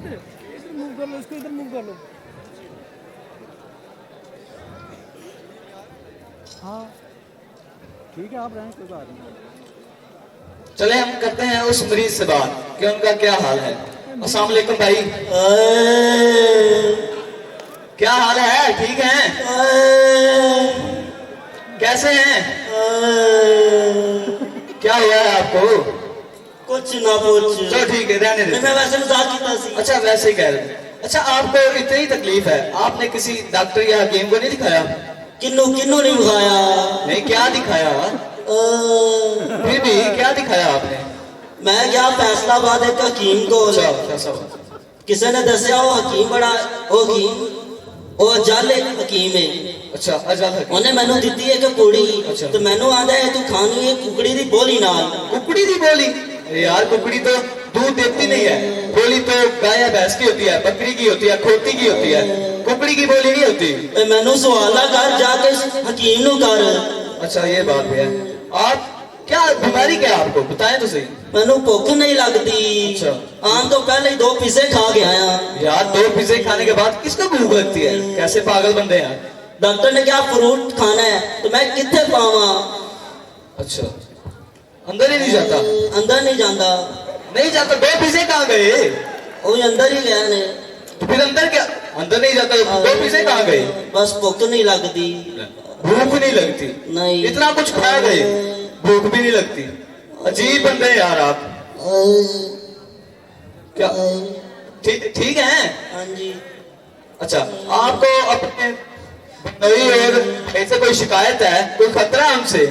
इधर मूव कर लो, इसको इधर मूव कर लो। हाँ ठीक है, आप रहें, कोई बात नहीं। चले हम करते हैं उस मरीज से बात कि उनका क्या हाल है। अस्सलाम वालेकुम भाई, क्या हाल है? ठीक हैं? कैसे हैं? क्या हुआ है आपको? कुछ ना पूछ। चलो ठीक है, रहने दे। मैं वैसे मजाक कीता सी। अच्छा वैसे ही कह रहे थे। अच्छा आपको इतनी तकलीफ है, आपने किसी डॉक्टर या हकीम को नहीं दिखाया? किन्नू किन्नू नहीं दिखाया। नहीं, क्या दिखाया? फिर भी क्या दिखाया आपने? मैं गया फैसलाबाद एक हकीम को। किसी ने दसिया वो हकीम बड़ा वो हकीम वो जल एक हकीम है। अच्छा अजल हकीम। उन्हें मैनू दी एक कुड़ी। अच्छा। तो मैनू आंदा है तू खानी है कुकड़ी दी बोली नाल। कुकड़ी दी बोली? यार कुकड़ी तो दूध देती नहीं है, बोली तो गाय या भैंस की होती है, बकरी की होती है, खोती की होती है, कुकड़ी की बोली नहीं होती। मैनू सवाल कर जाके हकीम नु कर। अच्छा ये बात है। आप क्या बीमारी क्या आपको बताएं तो सही। मैनू भुख नहीं लगती। अच्छा। आम तो पहले ही 2 पिज्जे खा के आया। यार 2 पिज्जे खाने के बाद किसको भूख लगती है? कैसे पागल बंदे हैं। डॉक्टर ने क्या फ्रूट खाना है तो मैं कितने पावा। अच्छा अंदर ही नहीं जाता? अंदर नहीं जाता। नहीं जाता? 2 पिज्जे कहाँ गए? वो अंदर ही गया ने। तो फिर अंदर क्या? अंदर नहीं जाता, 2 पिज्जे कहाँ गए? बस भुख नहीं लगती। भूख नहीं लगती? नहीं। इतना कुछ खा गए, भूख भी नहीं लगती। अजीब बंदे हैं यार आप। क्या ठीक है? हाँ जी। अच्छा आपको अपने नई और ऐसे कोई शिकायत है, कोई खतरा है हमसे?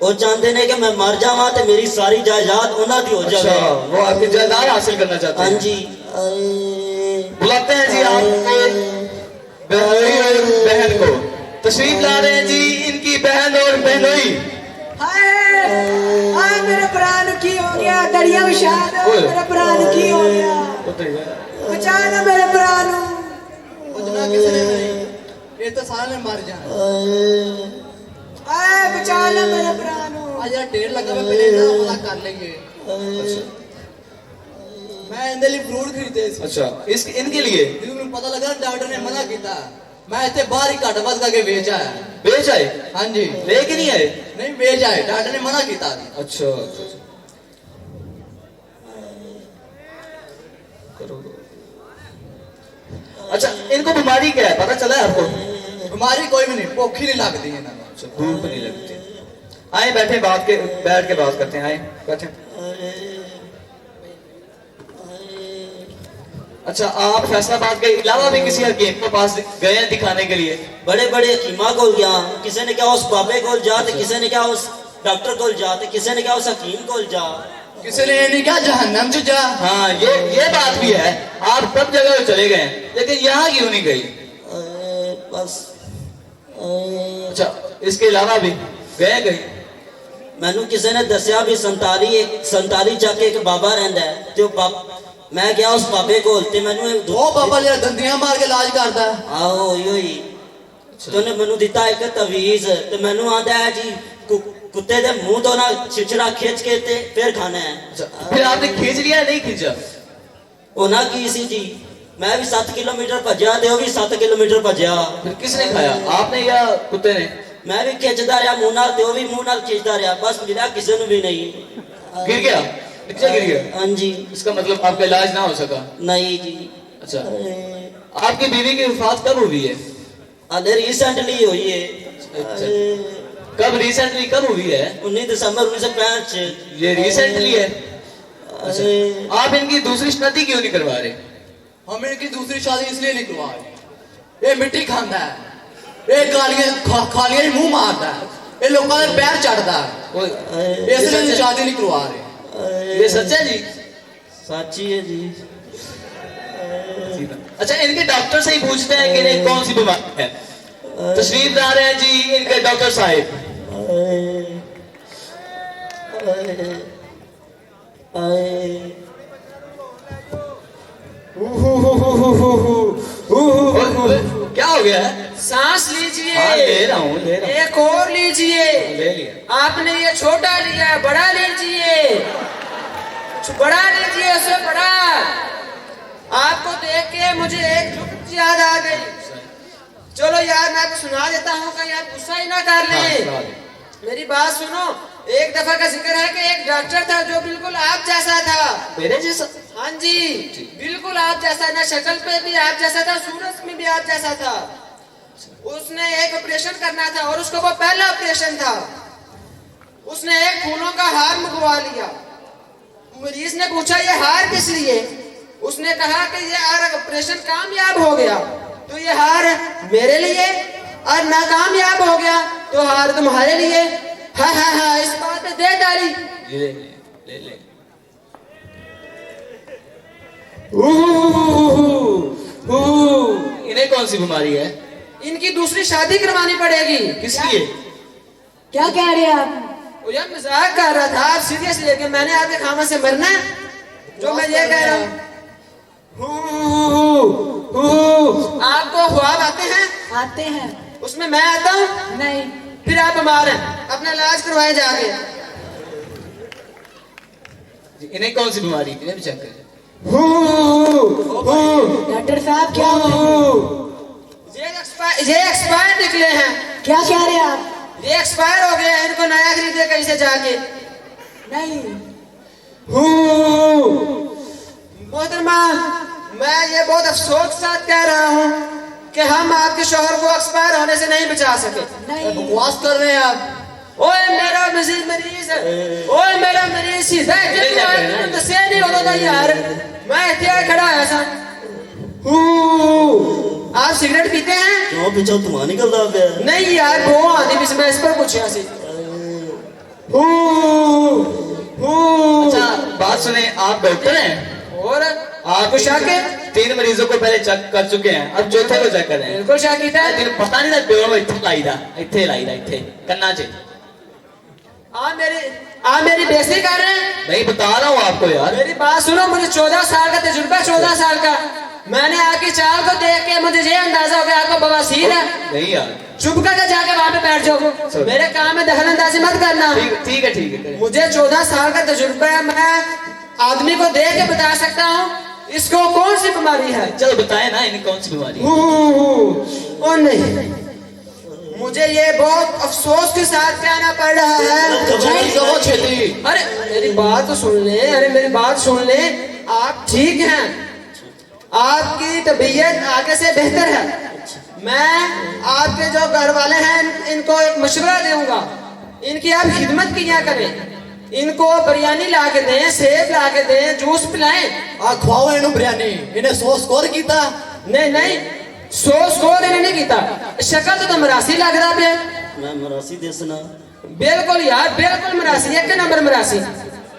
वो चाहते ने कि मैं मर जावा तो मेरी सारी जायदाद उन्हां दी हो जाए। अच्छा वो आपकी जायदाद हासिल करना चाहते हैं? हाँ जी। बुलाते हैं जी आपके बहनोई और बहन को। तशरीफ ला रहे हैं जी इनकी बहन और बहनोई। हाय हाय मेरे प्राण की हो गया दरिया विशाल मेरे प्राण की हो गया बचा ना मेरे प्राण उतना किसने नहीं, ये तो साले मर जाए। हाय बचा ना मेरे प्राण। आज यार ढेर लगा हुआ, पहले इतना पता कर लेंगे। मैं इनके लिए फ्रूट खरीदे सी। अच्छा इस इनके लिए? ਮੈਨੂੰ ਪਤਾ ਲੱਗਾ ਡਾਕਟਰ ਨੇ ਮਨਾ ਕੀਤਾ, मैं ਇੱਥੇ ਬਾਹਰ ਹੀ ਘੱਟ ਵੱਧ ਕਰਕੇ ਵੇਚ ਆਇਆ। बेच आए? हाँ जी। लेके नहीं आए? नहीं ਵੇਚ आए, डॉक्टर ने मना ਕੀਤਾ। अच्छा अच्छा इनको बीमारी क्या है पता चला है आपको? बीमारी कोई भी नहीं, भूख ही नहीं लगती है ना। अच्छा भूख नहीं लगती। आए बैठे बैठ के बात करते हैं। आए बैठे। अच्छा आप फैसलाबाद के अलावा भी किसी हकीम के पास गए हैं दिखाने के लिए? बड़े बड़े हकीमा को गया। किसी ने क्या उस बाबे को जा तो किसी ने क्या उस डॉक्टर को जा तो किसी ने क्या उस हकीम को जा। किसी ने ये नहीं कहा जहन्नम से जा। हाँ ये बात भी है। आप सब जगह चले गए लेकिन यहाँ क्यों नहीं गई? बस अच्छा इसके अलावा भी गए कहीं? मैनू किसी ने दसिया भी संताली जाके एक बाबा रहिंदा है ते मैं गया उस बाबे कोल ते मैनू वो बाबा जेड़ा दंदियां मार के इलाज करता है। आहो ओही तो उन्हें मैनू दिता एक तवीज ते मैनू आंदा है जी कुत्ते दे मुंह तो ना छिछड़ा खींच के ते फिर खाना है। फिर आपने खींच लिया नहीं खींचा? वो ना की सी जी मैं भी 7 किलोमीटर भज्या ते वो भी 7 किलोमीटर भज्या। फिर किसने खाया, आपने या कुत्ते ने? मैं भी खिंचदा रहा मुंह नाल ते वो भी मुंह नाल खिंचदा रहा, बस मिला किसी ने भी नहीं। गिर गया? नीचे गिर गया? हाँ जी। इसका मतलब आपका इलाज ना हो सका? नहीं जी। अच्छा आपकी बीवी की वफात कब हुई है? अरे रिसेंटली हुई है। अच्छा। कब रिसेंटली कब हुई है? 19 दिसंबर 1965। ये रिसेंटली है? अच्छा आप इनकी दूसरी शादी क्यों नहीं करवा रहे? हम इनकी दूसरी शादी इसलिए नहीं करवा रहे, ये मिट्टी खाता है, ये खालियां ही मुंह मारता है, ये लोगों के पैर चढ़ता है, इसलिए शादी नहीं करवा रहे। ये सच है जी? सच्ची है जी। अच्छा इनके डॉक्टर से ही पूछते हैं कि इन्हें कौन सी बीमारी है। तशरीफ ला रहे हैं जी इनके डॉक्टर साहब। क्या हो गया है? सांस लीजिए। हाँ, ले रहा हूँ एक और लीजिए। ले लिया। आपने ये छोटा लिया, बड़ा लीजिए। बड़ा लीजिए, उसे बड़ा। आपको देख के मुझे एक जुगत याद आ गई। चलो यार मैं आपको सुना देता हूँ, कहीं आप गुस्सा ही ना कर लें। मेरी बात सुनो। एक दफा का जिक्र है कि एक डॉक्टर था जो बिल्कुल आप जैसा था। मेरे जैसा? हाँ जी, बिल्कुल आप जैसा, ना शक्ल पे भी आप जैसा था, सूरत में भी आप जैसा था। उसने एक ऑपरेशन करना था और उसको वो पहला ऑपरेशन था। उसने एक फूलों का हार मंगवा लिया। मरीज ने पूछा ये हार किस लिए? उसने कहा कि ये हार ऑपरेशन कामयाब हो गया तो ये हार मेरे लिए, और नाकामयाब हो गया तो हार तुम्हारे लिए। हाँ हाँ हाँ, इस बात पे दे डाली। ले। इन्हें कौन सी बीमारी है? इनकी दूसरी शादी करवानी पड़ेगी। किस लिए? क्या कह रहे हैं आप? वो यार मजाक कर रहा था, आप सीरियस लेके मैंने आपके खामा से मरना है जो मैं ये कह रहा हूँ। आपको ख्वाब आते हैं? आते हैं। उसमें मैं आता हूँ? नहीं। फिर आप बीमार हैं, अपना इलाज करवाए जाके। इन्हें कौन सी बीमारी? इन्हें भी चेक करें। डॉक्टर साहब क्या ये एक्सपायर निकले हैं। क्या कह रहे हैं आप? ये एक्सपायर हो गया, इनको नया खरीदे कहीं से जाके। नहीं। मोहतरमा, मैं ये बहुत अफसोस के साथ कह रहा हूँ कि हम आपके शोहर को एक्सपायर होने से नहीं बचा सके। नहीं। बकवास कर रहे हैं आप। ओए मेरा मरीज, ओए मेरा मरीज सीधा दसिया नहीं होता था यार, मैं इतने खड़ा आया था। आप सिगरेट पीते हैं? क्यों पीछे धुआं निकलता पे? नहीं यार, वो आती भी मैं इस पर पूछा सी। अच्छा बात सुने, आप डॉक्टर हैं और आपको शक है? 3 मरीजों को पहले चेक कर चुके हैं, अब चौथे को चेक कर रहे हैं। बिल्कुल शक कीता है। तेरे पता नहीं था पेड़ इत्थे लाईदा इत्थे कन्ना च। आप मेरी बेइज्जती कर रहे हैं। नहीं बता रहा हूँ आपको यार। मेरी बात सुनो, मुझे 14 साल का तजुर्बा, 14 साल का। मैंने आपकी चाल को देख के मुझे ये अंदाजा हो गया आपको बवासीर है। नहीं यार, चुप करके जाके वहां पे बैठ जाओ, मेरे काम में दखल अंदाजी मत करना। ठीक है। मुझे 14 साल का तजुर्बा है, मैं आदमी को देख के बता सकता हूँ इसको कौन सी बीमारी है। चलो बताए ना इन्हें कौन सी बीमारी है। ओ नहीं, मुझे ये बहुत अफसोस के साथ कहना पड़ रहा है। अरे मेरी बात तो सुन ले, अरे मेरी बात सुन ले। आप ठीक हैं, आपकी तबीयत आगे से बेहतर है। मैं आपके जो घर वाले हैं इनको एक मशवरा दूंगा, इनकी आप खिदमत किया करें। इनको बिरयानी ला के दें, सेब ला के दें, जूस पिलाएं। खवाओ इन्हें बिरयानी। इन्हें सोस कोर कीता? नहीं, सोच को नहीं कीता। शक्ल तो मरासी लग रहा पे। मैं मरासी देसना। बिल्कुल यार, बिल्कुल मरासी, एक नंबर मरासी।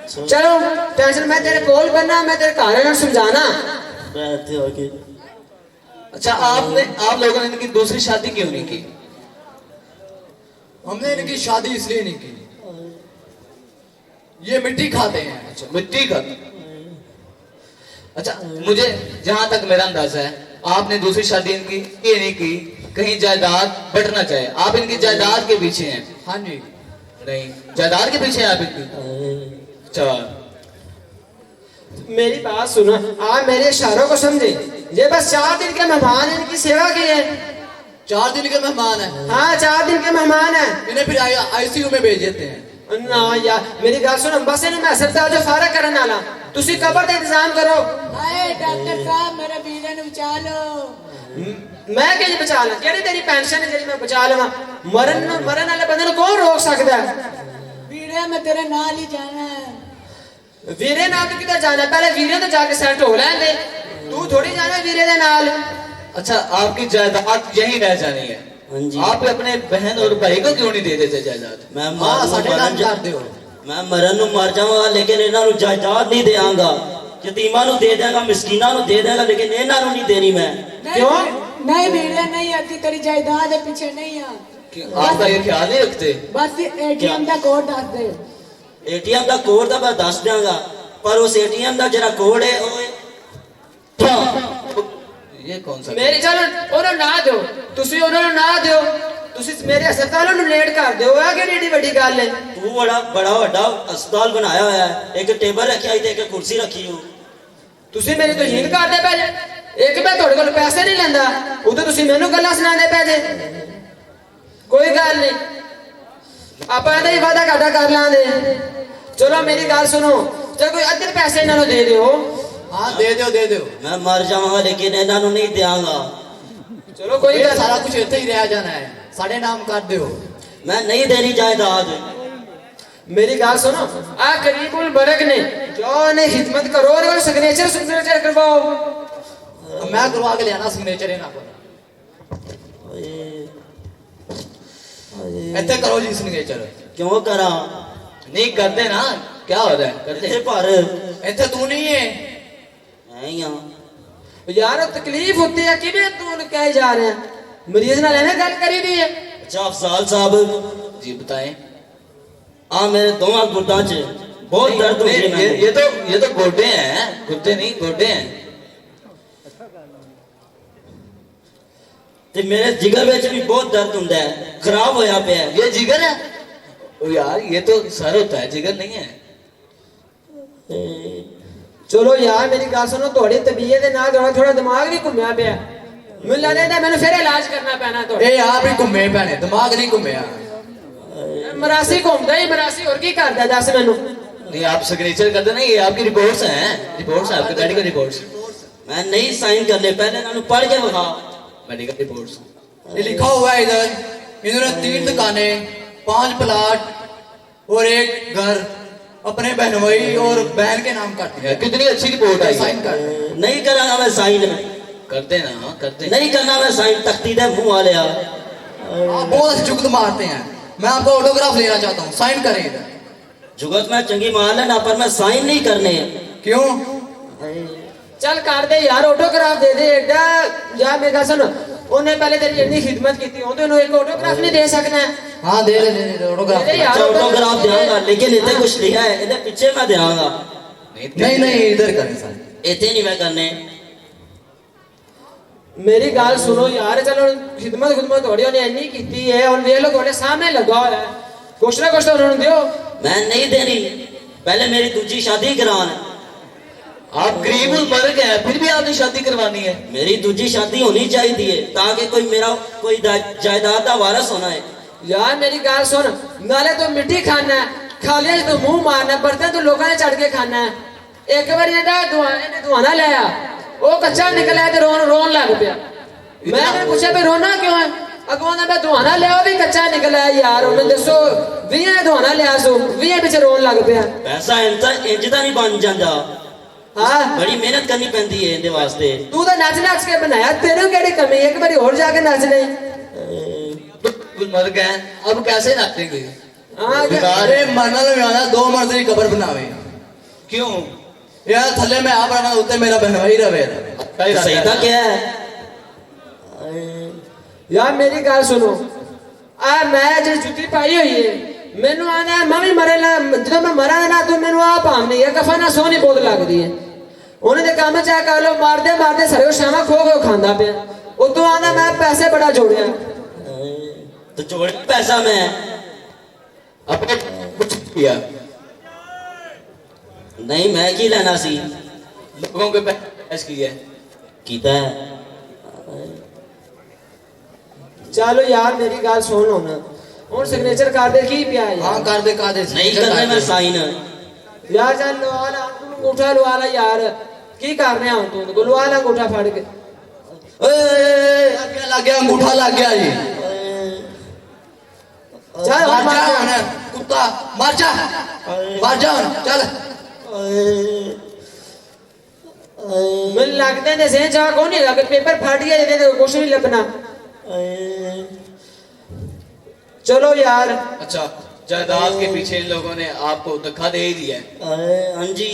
चलो टेंशन, मैं तेरे कॉल करना, मैं तेरे कारण समझाना। रहते आगे। अच्छा आप लोगों ने इनकी दूसरी शादी क्यों नहीं की? हमने इनकी शादी इसलिए नहीं की, ये मिट्टी खाते हैं। अच्छा मिट्टी का। अच्छा मुझे जहां तक मेरा अंदाजा है, आपने दूसरी शादी इनकी ये नहीं की, कहीं जायदाद बंटना चाहे, आप इनकी जायदाद के पीछे हैं। हाँ जी। नहीं, जायदाद के पीछे हैं आप इनकी। अच्छा मेरी बात सुनो, आप मेरे इशारों को समझे। ये बस 4 दिन के मेहमान, इनकी सेवा की है। 4 दिन के मेहमान हैं। हाँ 4 दिन के मेहमान हैं। इन्हें फिर आईसीयू में भेज देते हैं। ना यार मेरी गल सुनो, बस इन्हें मैं अस्पताल जो फारा करने वाला, तुसी कबर का इंतजाम करो। हाय डॉक्टर साहब, मेरे वीरे ने बचा लो। मैं कि बचा ला? जेडी तेरी पेंशन है, जेडी मैं बचा लवा? मरन वाले बंदे को कौन रोक सकता है? वीरे मैं तेरे नाल ही जाना है। वीरे नाल तो किधर जाना? पहले वीरे तो जाके सेट हो लेंदे, तू थोड़ी जाना वीरे दे नाल। अच्छा आपकी जायदाद यही रह जानी है। हाँ जी। आप अपने बहन और भाई को क्यों नहीं दे देते जायदाद? मैं मरन ਨੂੰ मर जाऊंगा, लेकिन इन्हां ਨੂੰ जायदाद नहीं देंगा। यतीमां ਨੂੰ दे देंगा, मिस्कीनां ਨੂੰ दे देंगा, लेकिन इन्हां ਨੂੰ नहीं देनी मैं। क्यों? नहीं वीरे नहीं आती, तेरी जायदाद है पीछे नहीं आ। आपका ये ख्याल नहीं रखते? बस एटीएम का कोड दस दे। एटीएम ਦਾ ਕੋਡ ਤਾਂ ਮੈਂ ਦੱਸ ਦਿਆਂਗਾ, ਪਰ ਉਸ एटीएम ਦਾ ਜਿਹੜਾ ਕੋਡ ਹੈ ਉਹ ये कौन सा? मेरे चलो उन्होंने ना दो, तुसी उन्होंने ना दो, तुसी मेरे अस्पताल ਨੂੰ ਲੇਟ ਕਰ ਦਿਓ। ਆ ਕਿਹੜੀ ਏਡੀ ਵੱਡੀ ਗੱਲ ਹੈ? ਤੂੰ ਬੜਾ ਵੱਡਾ ਹਸਪਤਾਲ ਬਣਾਇਆ ਹੋਇਆ ਹੈ, ਇੱਕ ਟੇਬਲ ਰੱਖਿਆ ਤੇ ਇੱਕ ਕੁਰਸੀ ਰੱਖੀ ਹੋ। ਤੁਸੀਂ ਮੇਰੀ ਤੋਹੀਨ ਕਰਦੇ ਪਏ ਜੇ ਇੱਕ ਮੈਂ ਤੁਹਾਡੇ ਕੋਲ ਪੈਸੇ ਨਹੀਂ ਲੈਂਦਾ ਉਦੋਂ ਤੁਸੀਂ ਮੈਨੂੰ ਗੱਲਾਂ ਸੁਣਾਉਂਦੇ ਪਏ ਜੇ ਕੋਈ ਗੱਲ ਨਹੀਂ ਆਪਾਂ ਇਹਦਾ ਹੀ ਵਾਦਾ ਘਾਟਾ ਕਰ ਲਾਂਗੇ ਚਲੋ ਮੇਰੀ ਗੱਲ ਸੁਣੋ ਜੇ ਕੋਈ ਅੱਧੇ ਪੈਸੇ ਇਹਨਾਂ ਨੂੰ ਦੇ ਦਿਓ हाँ दे दो मैं मर जाऊंगा लेकिन इन्हों नहीं देंगा। चलो कोई ये गल सारा कुछ इत्थे ही रह जाना है साढ़े नाम कर दो मैं नहीं देनी जायदाद। मेरी गाल सुनो आ करीबुल बरक ने जो ने खिदमत करो और सिग्नेचर करवाओ मैं करवा के लिया सिग्नेचर इन्हां को इत्थे करो जी सिग्नेचर क्यों करा नहीं करते ना क्या हो रहा है करते इत्थे पर इत्थे तू नहीं है यार तकलीफ होती है कि तू क्या जा रहे हैं मरीज ना लेने गल करी दी है। अच्छा अफजाल साहब जी बताएं आ मेरे दोनों गुर्दा च बहुत दर्द हो रही है। ये तो गोडे हैं गुर्दे नहीं गोडे हैं ते मेरे जिगर में भी बहुत दर्द होता है खराब होया पे है। ये जिगर है ओ यार ये तो सर होता है जिगर नहीं है चलो यार मेरी गल सुनो थोड़ी तबीयत दे नाल थोड़ा दिमाग भी घुम्या पिया मैनूं लगदा मैनूं फिर इलाज करना पैना तो ए आप ही घूमे पैने दिमाग नहीं घूमया मरासी घूमदा ही मरासी और की करदा दस मैनूं नहीं आप सिग्नेचर कर देना ये आपकी रिपोर्ट्स हैं रिपोर्ट्स हैं आपके मेडिकल रिपोर्ट्स मैं नहीं साइन करने पहले इन्होंने पढ़ के बता मेडिकल रिपोर्ट्स ये लिखा हुआ है इधर इन्होंने 3 दुकानें 5 प्लाट और एक घर अपने बहनोई और बहन के नाम कर दिया कितनी अच्छी रिपोर्ट आई साइन कर नहीं करांगा मैं साइन करते ना करते नहीं करना मैं साइन तख्ती दे मुंह वाले आप बहुत अच्छी जुगत मारते हैं मैं आपको ऑटोग्राफ लेना चाहता हूँ साइन करें इधर जुगत में चंगी मार लेना पर मैं साइन नहीं करने क्यों चल कर दे यार ऑटोग्राफ दे दे एडा यार मेरी गल सुन उन्हें पहले तेरी इतनी खिदमत की थी उन्हें एक ऑटोग्राफ नहीं दे सकना हाँ दे ऑटोग्राफ दे यार ऑटोग्राफ देंगा लेकिन इतने कुछ लिखा है इधर पीछे मैं देंगा नहीं इधर करें साइन इतने नहीं मैं करने मेरी गल सुनो यार चलो खिदमत थोड़ी उन्हें इन्नी की है और वे लोग थोड़े सामने लगा हुआ है कुछ ना कुछ तो उन्होंने दियो मैं नहीं देनी पहले मेरी दूसरी शादी करान आप गरीब मर्ग है फिर भी आपने शादी करवानी है मेरी दूसरी शादी होनी चाहिए ताकि कोई मेरा कोई जायदाद का वारस होना है यार मेरी गल सुन नाले तो मिट्टी खाना है खालिया तो मुंह मारना बर्तन तो लोगों ने चढ़ के खाना है एक बार इन्हें दुआना लिया वो कच्चा निकला तो रोन लग पिया मैंने पूछा भाई रोना क्यों है अगवां मैं दुआना लिया वो भी कच्चा निकला है यार उन्हें दसो 20 दुआना लिया सो 20 पिछे रोन लग पिया पैसा इंजदा नहीं बन जाता हाँ बड़ी मेहनत करनी पैंदी है इनके वास्ते तू तो नच के बनाया तेरे केड़ी कमी एक बार और जाके नच ले मर गए अब कैसे नाचेंगे अरे मरना तो आना 2 मर्द की कब्र बनावे क्यों यार थल्ले में आप रहना उत्ते मेरा बहनवाई रवे सही था क्या है यार मेरी गल सुनो आ मैं जो जुत्ती पाई हुई है मैनू आना मैं भी मरेला जो मैं मरा ना तू मैनू आ भावनी है कफना सोहनी बहुत लगती है उन्हें तो काम चाह कर लो मारते सारे शामा खो खांदा पे उतों आना मैं पैसे बड़ा जोड़िया तो जोड़ पैसा मैं अपने कुछ किया नहीं मैं की लेना सी लोगों के पैसे किया कीता है चलो यार मेरी गल सुन लो ना और सिग्नेचर कर दे की पिया हाँ कर दे नहीं करने में साइन यार चल लवा ला अंगूठा लवा ला यार की कर रहे हो तू लवा ला अंगूठा फाड़ के लग गया अंगूठा लग गया जी चल मर जा कुत्ता मर जा चल मैं लगते ने से जा कौन नहीं लगे पेपर फाट गया दे कुछ नहीं लबना चलो यार अच्छा जायदाद के पीछे इन लोगों ने आपको धक्का दे ही दिया है हाँ जी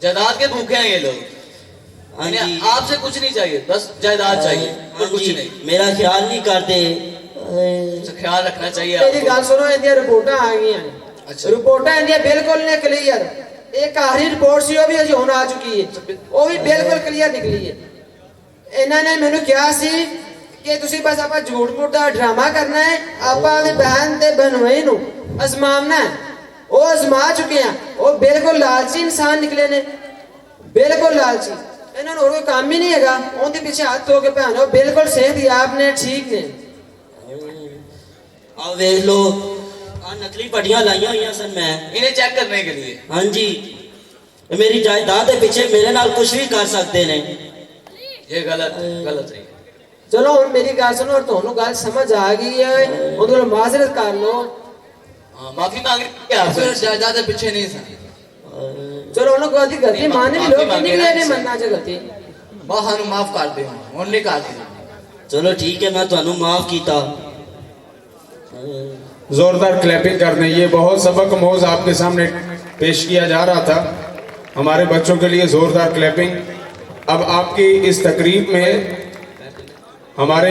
जायदाद के भूखे हैं ये लोग हाँ जी आपसे कुछ नहीं चाहिए बस जायदाद चाहिए और कुछ नहीं मेरा ख्याल नहीं करते ख्याल रखना चाहिए मेरी गल सुनो इंदिया रिपोर्टां आ गई हैं अच्छा रिपोर्टां इंदिया बिल्कुल ने क्लियर एक आखिरी रिपोर्ट सी वो भी अजे हुण आ चुकी है वो भी बिल्कुल क्लियर निकली है इन्होंने मैनू कहा सी कि तुसी बस आप झूठ मूठ का ड्रामा करना है आप बहन ते बहनोई नू आजमावना है वो आजमा चुके हैं वो बिल्कुल लालची इंसान निकले ने बिल्कुल लाल जी इन्होंने और कोई काम ही नहीं हैगा उनके पीछे हाथ धो के पहनो बिल्कुल सही दिया आपने ठीक ने आ वेख लो आ नकली पट्टियां लाइया हुई सन मैं इन्हें चेक करने के लिए। हाँ जी ये मेरी जायदाद के पीछे मेरे नाल कुछ भी कर सकते ने ये गलत है। चलो हुण मेरी गल सुनो और तुहानू गल समझ आ गई है उनके कोल माजरत कर लो हाँ, माफी मांग रही है आपसे। दूसरे जायदाद के पीछे नहीं सन चलो उन्होंने गलती गलती माने भी लोग किन्नी ने मनना च गलती बाहर माफ कर दे हुन नहीं कर दी चलो ठीक है मैं तुहानू माफ कीता जोरदार क्लैपिंग कर दें। ये बहुत सबक मोज आपके सामने पेश किया जा रहा था हमारे बच्चों के लिए जोरदार क्लैपिंग। अब आपकी इस तकरीब में हमारे